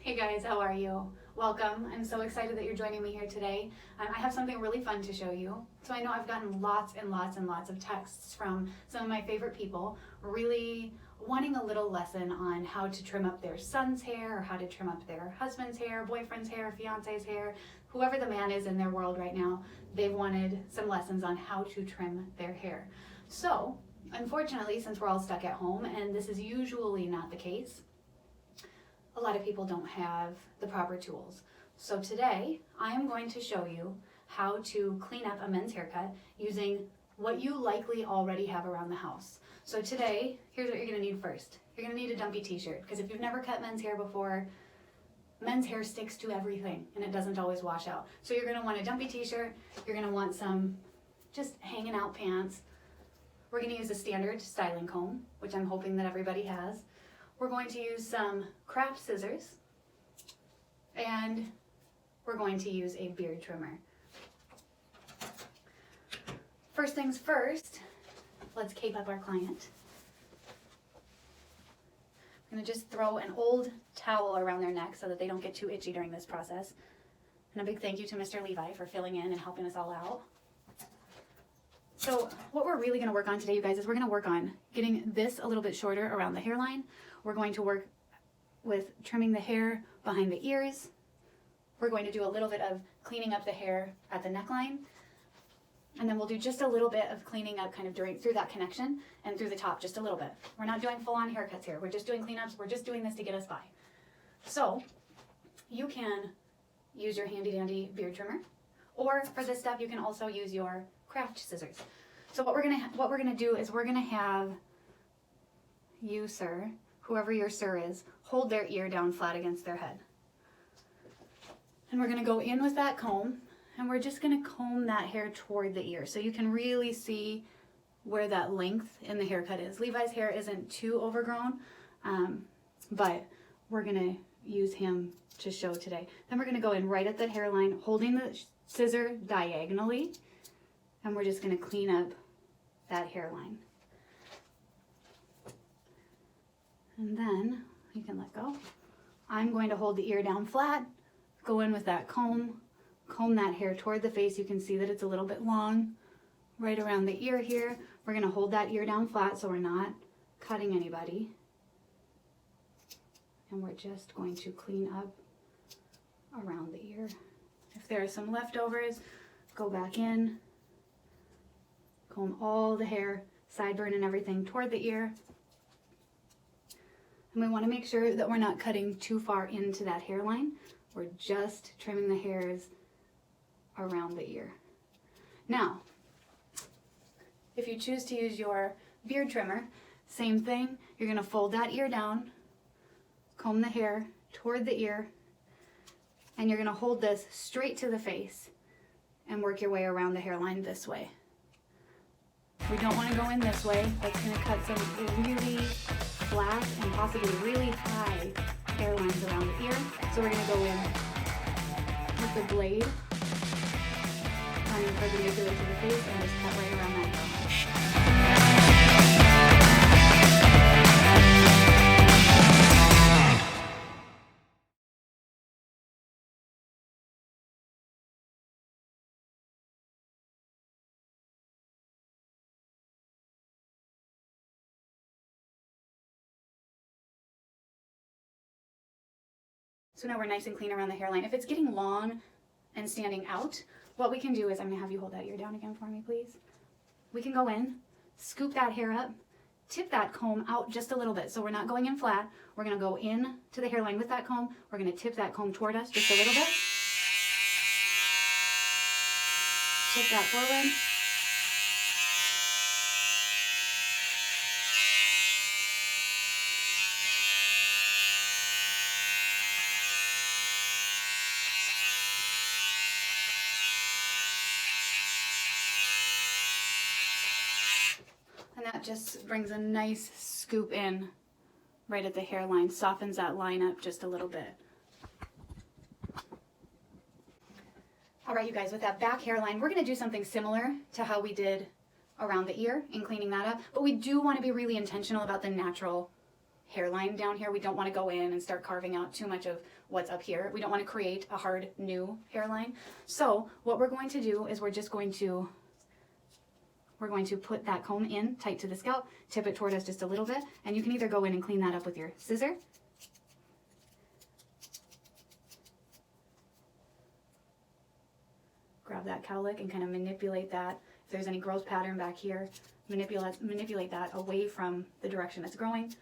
Hey guys, how are you? Welcome. I'm so excited that you're joining me here today. I have something really fun to show you. So I know I've gotten lots and lots and lots of texts from some of my favorite people really wanting a little lesson on how to trim up their son's hair or how to trim up their husband's hair, boyfriend's hair, fiance's hair, whoever the man is in their world right now. They wanted some lessons on how to trim their hair. So unfortunately, since we're all stuck at home, and this is usually not the case, a lot of people don't have the proper tools. So today, I am going to show you how to clean up a men's haircut using what you likely already have around the house. So today, here's what you're gonna need first. You're gonna need a dumpy t-shirt, because if you've never cut men's hair before, men's hair sticks to everything and it doesn't always wash out. So you're gonna want a dumpy t-shirt, you're gonna want some just hanging out pants. We're gonna use a standard styling comb, which I'm hoping that everybody has. We're going to use some craft scissors, and we're going to use a beard trimmer. First things first, let's cape up our client. I'm going to just throw an old towel around their neck so that they don't get too itchy during this process. And a big thank you to Mr. Levi for filling in and helping us all out. So what we're really going to work on today, you guys, is we're going to work on getting this a little bit shorter around the hairline. We're going to work with trimming the hair behind the ears. We're going to do a little bit of cleaning up the hair at the neckline. And then we'll do just a little bit of cleaning up kind of through that connection and through the top, just a little bit. We're not doing full-on haircuts here. We're just doing cleanups. We're just doing this to get us by. So you can use your handy-dandy beard trimmer, or for this step, you can also use your craft scissors. So what we're gonna do is we're gonna have you, sir, whoever your sir is, hold their ear down flat against their head. And we're gonna go in with that comb, and we're just gonna comb that hair toward the ear so you can really see where that length in the haircut is. Levi's hair isn't too overgrown, but we're gonna use him to show today. Then we're gonna go in right at the hairline, holding the scissor diagonally, and we're just gonna clean up that hairline. And then you can let go. I'm going to hold the ear down flat, go in with that comb that hair toward the face. You can see that it's a little bit long right around the ear here. We're going to hold that ear down flat so we're not cutting anybody. And we're just going to clean up around the ear. If there are some leftovers, go back in, comb all the hair, sideburn and everything toward the ear. And we want to make sure that we're not cutting too far into that hairline. We're just trimming the hairs around the ear. Now, if you choose to use your beard trimmer, same thing. You're going to fold that ear down, comb the hair toward the ear, and you're going to hold this straight to the face and work your way around the hairline this way. We don't want to go in this way. That's going to cut some really flat and possibly really high hairlines around the ear. So we're going to go in with the blade, running perpendicular to the face, and just cut right around that hairline. So now we're nice and clean around the hairline. If it's getting long and standing out, what we can do is, I'm going to have you hold that ear down again for me, please. We can go in, scoop that hair up, tip that comb out just a little bit. So we're not going in flat. We're going to go in to the hairline with that comb. We're going to tip that comb toward us just a little bit. Tip that forward. And that just brings a nice scoop in right at the hairline, softens that line up just a little bit. All right, you guys, with that back hairline, we're going to do something similar to how we did around the ear in cleaning that up, but we do want to be really intentional about the natural hairline down here. We don't want to go in and start carving out too much of what's up here. We don't want to create a hard new hairline. So what we're going to do is we're going to put that comb in tight to the scalp, tip it toward us just a little bit, and you can either go in and clean that up with your scissor, grab that cowlick and kind of manipulate that. If there's any growth pattern back here, manipulate that away from the direction it's growing.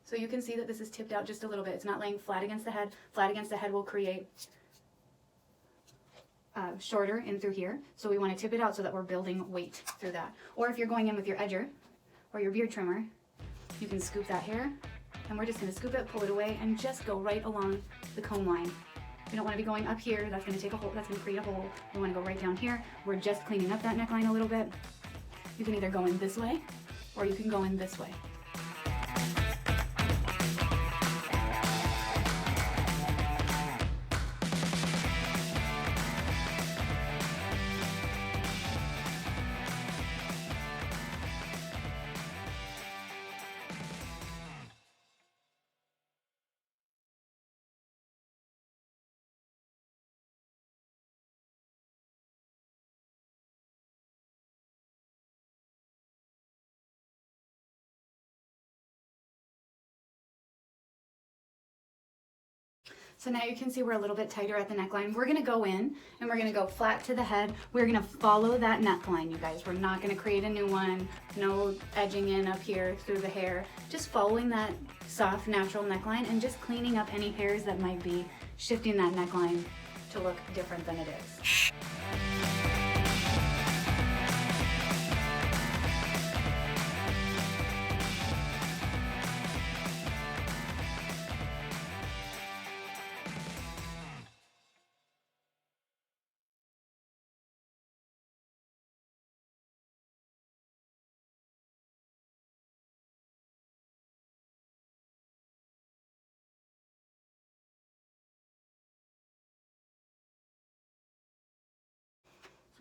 So you can see that this is tipped out just a little bit. It's not laying flat against the head. Flat against the head will create shorter in through here. So we want to tip it out so that we're building weight through that. Or if you're going in with your edger or your beard trimmer, you can scoop that hair, and we're just going to scoop it, pull it away, and just go right along the comb line. We don't want to be going up here. That's going to take a hole. That's going to create a hole. We want to go right down here. We're just cleaning up that neckline a little bit. You can either go in this way or you can go in this way. So now you can see we're a little bit tighter at the neckline. We're gonna go in and we're gonna go flat to the head. We're gonna follow that neckline, you guys. We're not gonna create a new one, no edging in up here through the hair. Just following that soft, natural neckline and just cleaning up any hairs that might be shifting that neckline to look different than it is.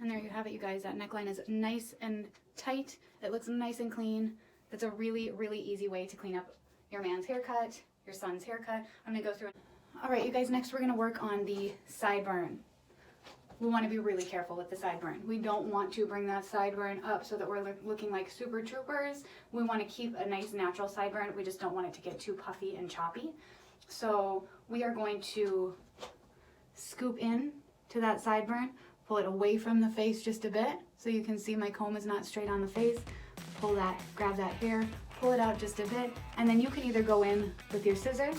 And there you have it, you guys. That neckline is nice and tight. It looks nice and clean. That's a really, really easy way to clean up your man's haircut, your son's haircut. I'm gonna go through. All right, you guys, next we're gonna work on the sideburn. We wanna be really careful with the sideburn. We don't want to bring that sideburn up so that we're looking like super troopers. We wanna keep a nice natural sideburn. We just don't want it to get too puffy and choppy. So we are going to scoop in to that sideburn, pull it away from the face just a bit so you can see my comb is not straight on the face. Pull that, grab that hair, pull it out just a bit, and then you can either go in with your scissors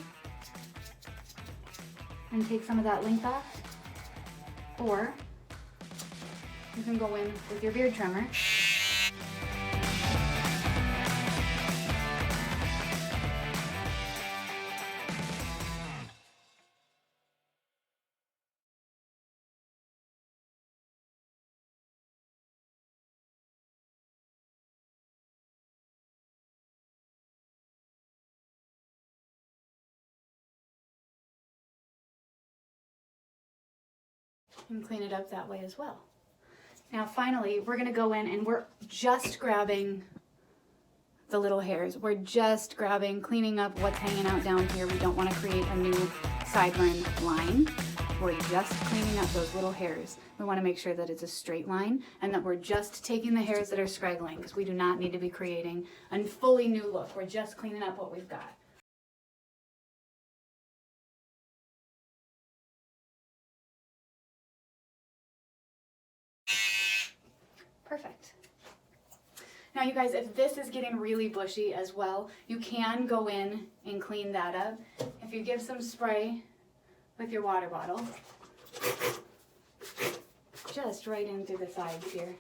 and take some of that length off, or you can go in with your beard trimmer and clean it up that way as well. Now finally, we're gonna go in and we're just grabbing the little hairs. We're just grabbing, cleaning up what's hanging out down here. We don't wanna create a new sideburn line. We're just cleaning up those little hairs. We wanna make sure that it's a straight line and that we're just taking the hairs that are scraggling, because we do not need to be creating a fully new look. We're just cleaning up what we've got. Perfect. Now you guys, if this is getting really bushy as well, you can go in and clean that up. If you give some spray with your water bottle, just right in through the sides here.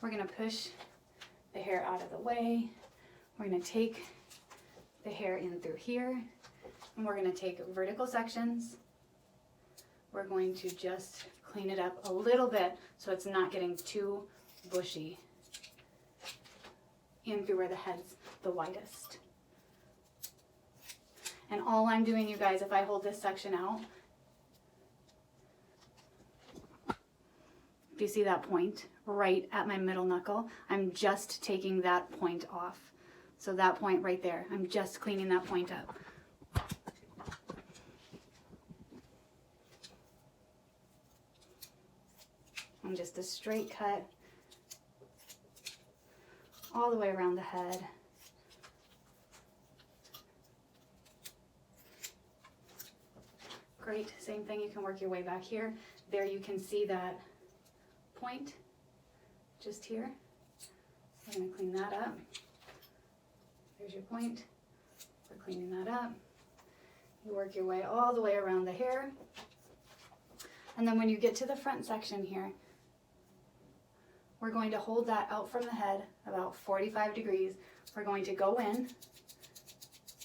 We're gonna push the hair out of the way. We're gonna take the hair in through here, and we're gonna take vertical sections. We're going to just clean it up a little bit so it's not getting too bushy in through where the head's the widest. And all I'm doing, you guys, if I hold this section out, Do you see that point right at my middle knuckle? I'm just taking that point off. So that point right there, I'm just cleaning that point up. And just a straight cut all the way around the head. Great, same thing, you can work your way back here. There you can see that point just here. We're going to clean that up. There's your point. We're cleaning that up. You work your way all the way around the hair. And then when you get to the front section here, we're going to hold that out from the head about 45 degrees. We're going to go in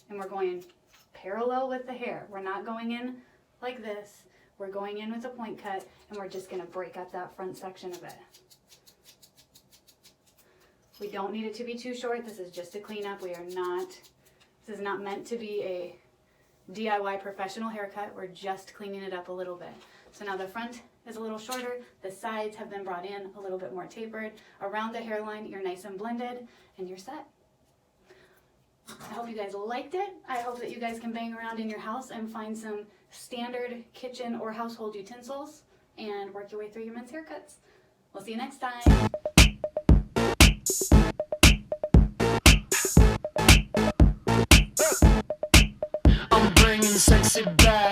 and we're going parallel with the hair. We're not going in like this. We're going in with a point cut and we're just going to break up that front section a bit. We don't need it to be too short. This is just a cleanup. This is not meant to be a DIY professional haircut. We're just cleaning it up a little bit. So now the front is a little shorter. The sides have been brought in a little bit more tapered. Around the hairline, you're nice and blended and you're set. I hope you guys liked it. I hope that you guys can bang around in your house and find some standard kitchen or household utensils and work your way through your men's haircuts. We'll see you next time. I'm bringing sexy back.